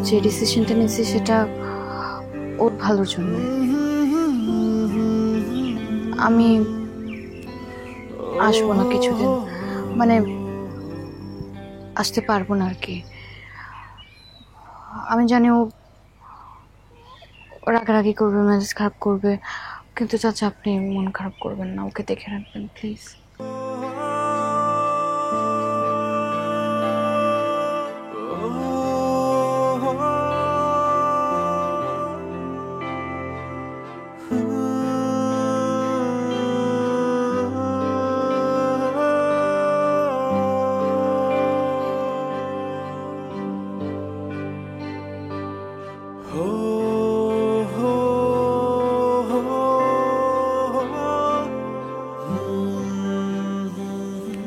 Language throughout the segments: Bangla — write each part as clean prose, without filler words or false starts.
যে ডিসিশনটা নিয়েছি সেটা ওর ভালোর জন্য। আমি আসবো না কিছুদিন, মানে আসতে পারবো না আর কি। আমি জানি ও রাগারাগি করবে, মেজাজ খারাপ করবে, কিন্তু চাচা আপনি মন খারাপ করবেন না, ওকে দেখে রাখবেন প্লিজ।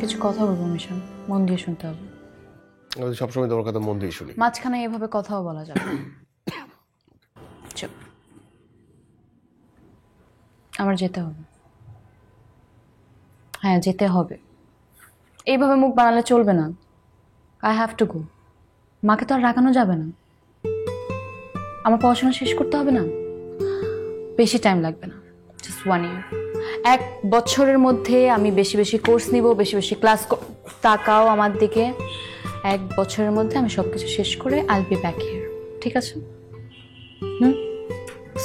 কিছু কথা বলবো মিশন, মন দিয়ে শুনতে হবে। সবসময় তোমার কথা মন দিয়ে শুনি। মাঝখানে এভাবে কথাও বলা যাবে না। চুপ। আমার যেতে হবে। হ্যাঁ যেতে হবে, এইভাবে মুখ বানালে চলবে না। I have to go. মাকে তো আর রাগানো যাবে না। আমার পড়াশোনা শেষ করতে হবে না, বেশি টাইম লাগবে না, জাস্ট 1 ইয়ার। 1 বছরের মধ্যে আমি বেশি বেশি কোর্স নিব, বেশি বেশি ক্লাস। তাকাও আমার দিকে। 1 বছরের মধ্যে আমি সবকিছু শেষ করে আইল বি ব্যাক হিয়ার, ঠিক আছে?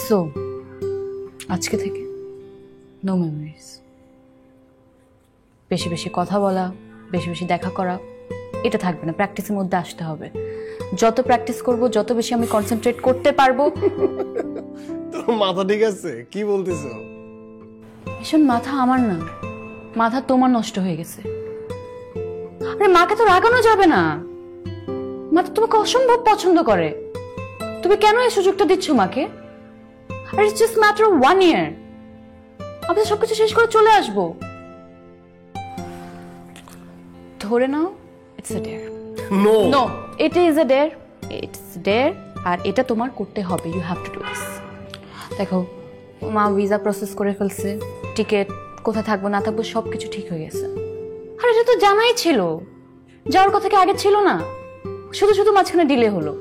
সো আজকে থেকে নো মেমোরিজ। বেশি বেশি কথা বলা, বেশি বেশি দেখা করা এটা থাকবে না, প্র্যাকটিসের মধ্যে আসতে হবে। যত প্র্যাকটিস করব, যত বেশি আমি কনসেন্ট্রেট করতে পারবো। তোর মাথা ঠিক আছে? কি বলতেছো? ভীষণ মাথা আমার না, মাথা তোমার নষ্ট হয়ে গেছে। আরে মাকে তো রাগানো যাবে না, মা তো তোমাকে অসম্ভব পছন্দ করে। তুমি কেন এই সুযোগটা দিচ্ছ মাকে? আর it's just matter of 1 year. আমি তো সবকিছু শেষ করে চলে আসবো। ধরে নাও it's a dare. No no, it is a dare. It's dare, আর এটা তোমার করতে হবে। You have to do this. দেখো, মা ভিসা প্রসেস করে ফেলছে, টিকিট, কোথায় থাকবো না থাকবো সবকিছু ঠিক হয়ে গেছে। আর এটা তো জানাই ছিল, যাওয়ার কথা কি আগে ছিল না? শুধু শুধু মাঝখানে ডিলে হলো,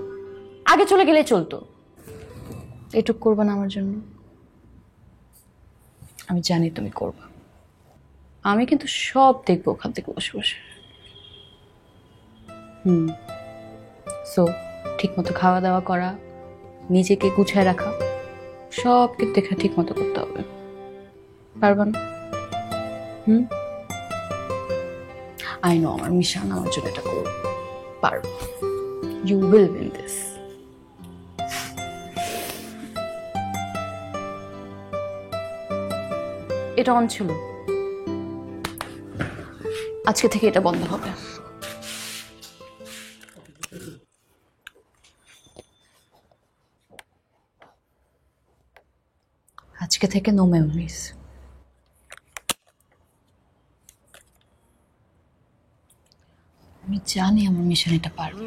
আগে চলে গেলে চলতো। এটুক করবা না আমার জন্য? আমি জানি তুমি করবা। আমি কিন্তু সব দেখবো ওখান থেকে বসে বসে। সো ঠিক মতো খাওয়া দাওয়া করা, নিজেকে গুছায় রাখা, সব কিন্তু দেখে ঠিক মতো করতে হবে। পারবা না? আই নো আমার মিশন আমার জন্য এটা করবে, পারবো। You will win this. এটা অন ছিল, আজকে থেকে এটা বন্ধ হবে। আজকে থেকে নো মেমোরিজ। আমি জানি আমার মিশন এটা পারবে।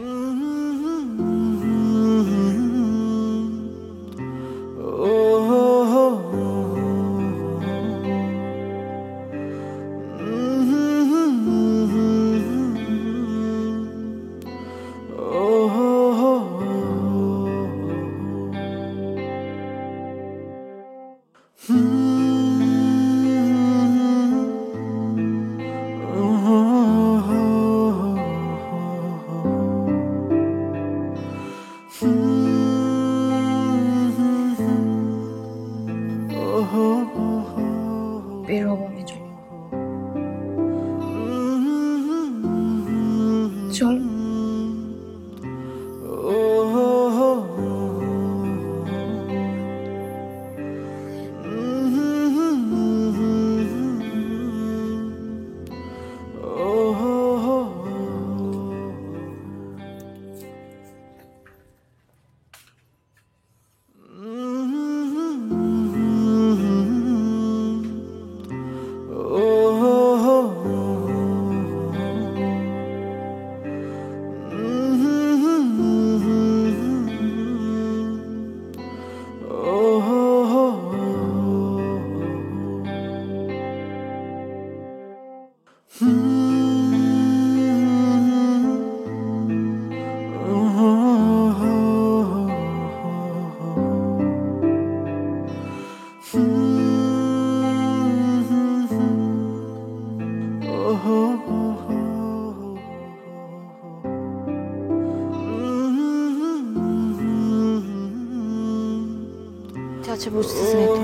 চাচা বুঝতেছেন না তো।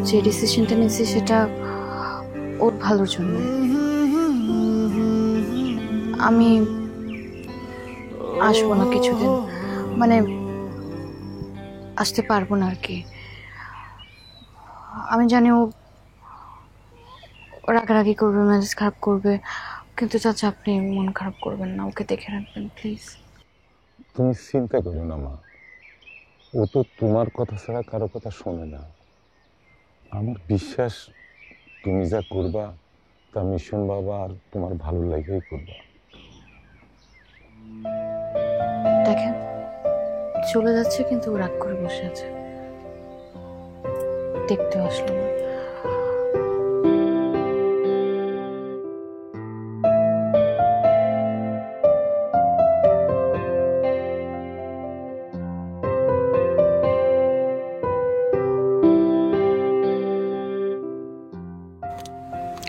যে ডিসিশনটা নিয়েছি সেটা ওর ভালোর জন্য। আমি আসবো না কিছুদিন, মানে আসতে পারবো না আর কি। আমি জানি ও রাগারাগি করবে, মেজাজ খারাপ করবে, কিন্তু চাচা আপনি মন খারাপ করবেন না, ওকে দেখে রাখবেন প্লিজ। তুমি চিন্তা করো না মা, ও তো তোমার কথা ছাড়া কারো কথা শোনে না। আমার বিশ্বাস তুমি যা করবা তা মিশন বাবা আর তোমার ভালো লাগেই করবা। দেখেন চলে যাচ্ছে কিন্তু ও রাগ করে বসে আছে, দেখতে আসলো না।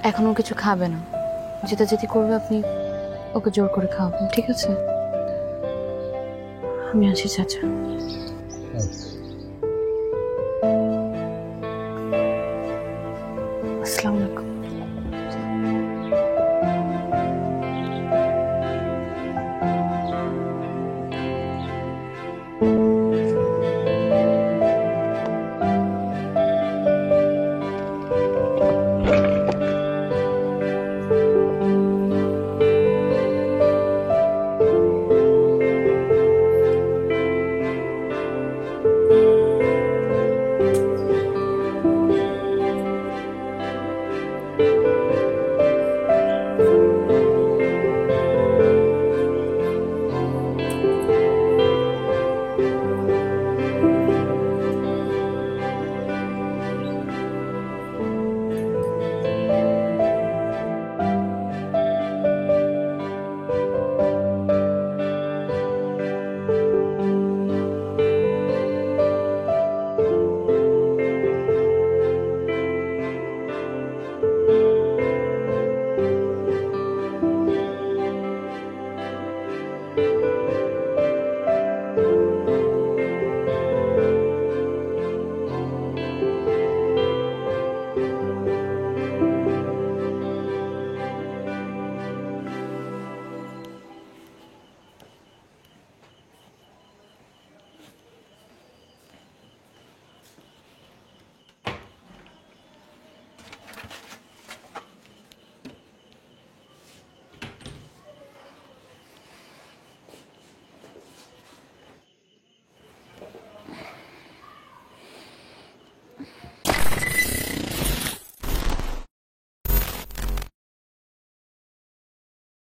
এখন ও কিছু খাবে না, যেটা যেটি করবে আপনি ওকে জোর করে খাওয়াবেন, ঠিক আছে? আমি আছি চাচা। আসসালামু আলাইকুম।